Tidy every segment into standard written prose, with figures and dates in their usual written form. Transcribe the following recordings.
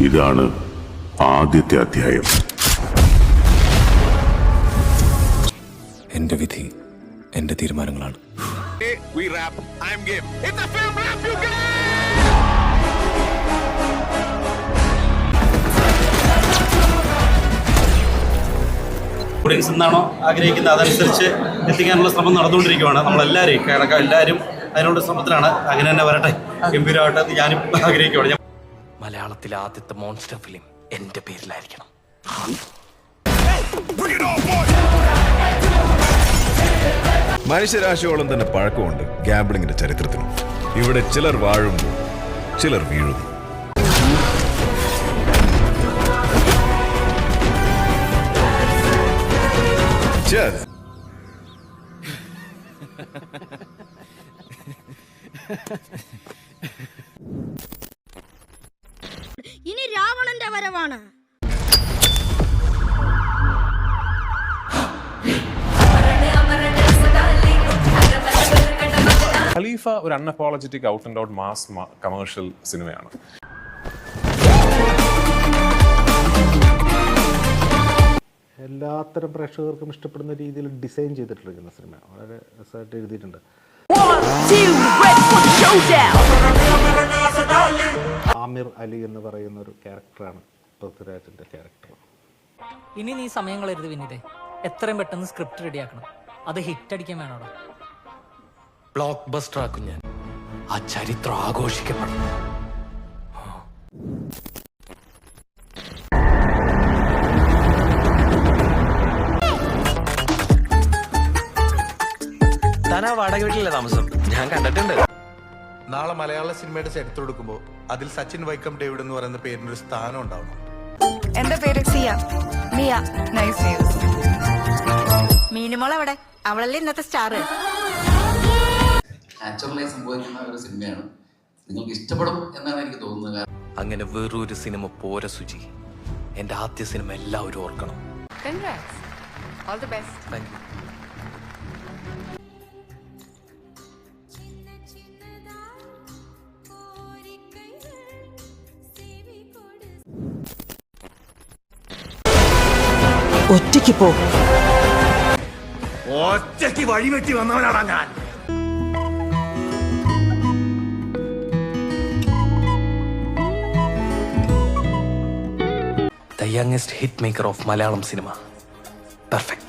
ഇതാണ് ആദ്യത്തെ അധ്യായം. എന്റെ വിധി എന്റെ തീരുമാനങ്ങളാണ്. ഓഡിയൻസ് എന്താണോ ആഗ്രഹിക്കുന്നത് അതനുസരിച്ച് എത്തിക്കാനുള്ള ശ്രമം നടന്നുകൊണ്ടിരിക്കുകയാണ്. നമ്മളെല്ലാവരും എല്ലാവരും അതിനുള്ള ശ്രമത്തിലാണ്. അങ്ങനെ തന്നെ വരട്ടെ, ഗംഭീരമായിട്ട് ഞാനും ആഗ്രഹിക്കുകയാണ്. മലയാളത്തിലെ ആദ്യത്തെ മോൺസ്റ്റർ ഫിലിം എന്റെ പേരിലായിരിക്കണം. മനുഷ്യരാശിയോളം തന്നെ പഴക്കമുണ്ട് ഗാംബ്ലിങ്ങിന്റെ ചരിത്രത്തിനും. ഇവിടെ ചിലർ വാഴുമ്പോൾ ചിലർ വീഴുന്നു. ഇനി രാവണന്റെ വരവാണ്. ഖലീഫ ഒരു unapologetic out and out mass commercial സിനിമയാണ്. എല്ലാത്തരം പ്രേക്ഷകർക്കും ഇഷ്ടപ്പെടുന്ന രീതിയിൽ ഡിസൈൻ ചെയ്തിട്ടിരിക്കുന്ന സിനിമ വളരെ രസമായിട്ട് എഴുതിയിട്ടുണ്ട്. ആമിർ അലി എന്ന് പറയുന്ന ഒരു ക്യാരക്ടറാണ് പൃഥ്വിരാജിന്റെ ക്യാരക്ടർ. ഇനി നീ സമയം കളയരുത് വിനീതേ. എത്രയും പെട്ടെന്ന് സ്ക്രിപ്റ്റ് റെഡിയാക്കണം. അത് ഹിറ്റ് അടിക്കാൻ വേണോടാ. ബ്ലോക്ക് ബസ്റ്റർ ആക്കും ഞാൻ. ആ ചരിത്രം ആഘോഷിക്കപ്പെടണം. താനാ വാടക വീട്ടിലല്ലേ താമസം? ഞാൻ കണ്ടിട്ടുണ്ട്. നാളെ മലയാള സിനിമയുടെ ചരിത്രം എടുക്കുമ്പോൾ അതിൽ സച്ചിൻ വൈക്കം ഡേവിഡ് എന്ന് പറയുന്ന പേരിനൊരു സ്ഥാനം ഉണ്ടാവണം. എന്റെ പേര് സിയ. മിയ. Nice news. മീനുമോൾ അവിടെ, അവളല്ലേ ഇന്നത്തെ സ്റ്റാർ. നാച്ചുറലായി സംഭവിക്കുന്ന ഒരു സിനിമയാണ്. നിങ്ങൾക്ക് ഇഷ്ടപ്പെടും എന്നാണ് എനിക്ക് തോന്നുന്നത്. അങ്ങനെ വേറൊരു സിനിമ പോര സുചി. എന്റെ ആദ്യ സിനിമ എല്ലാവരും ഓർക്കണം. All the best. Thank you. ഒറ്റയ്ക്ക് പോ. ഒറ്റയ്ക്ക് വഴിവെട്ടി വന്നവനാണ് ഞാൻ. The youngest hit maker of Malayalam cinema. Perfect.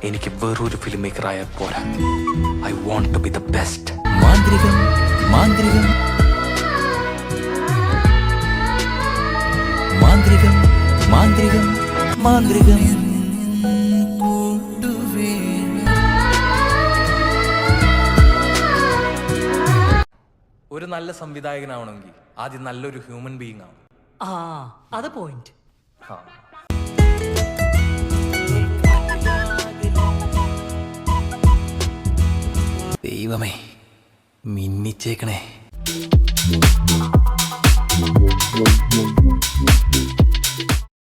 എനിക്ക് വേറൊരു ഫിലിം മേക്കർ ആയ പോരാ. I want to be the best. മാന്ത്രികം മാന്ത്രികം മാന്ത്രികം മാന്ത്രികം മാന്ത്രികം. ഒരു നല്ല സംവിധായകനാവണമെങ്കിൽ ആദ്യം നല്ലൊരു ഹ്യൂമൻ ബീയിങ് ആവണം. അത് പോയിന്റ്. ദൈവമേ, മിന്നിച്ചേക്കണേ.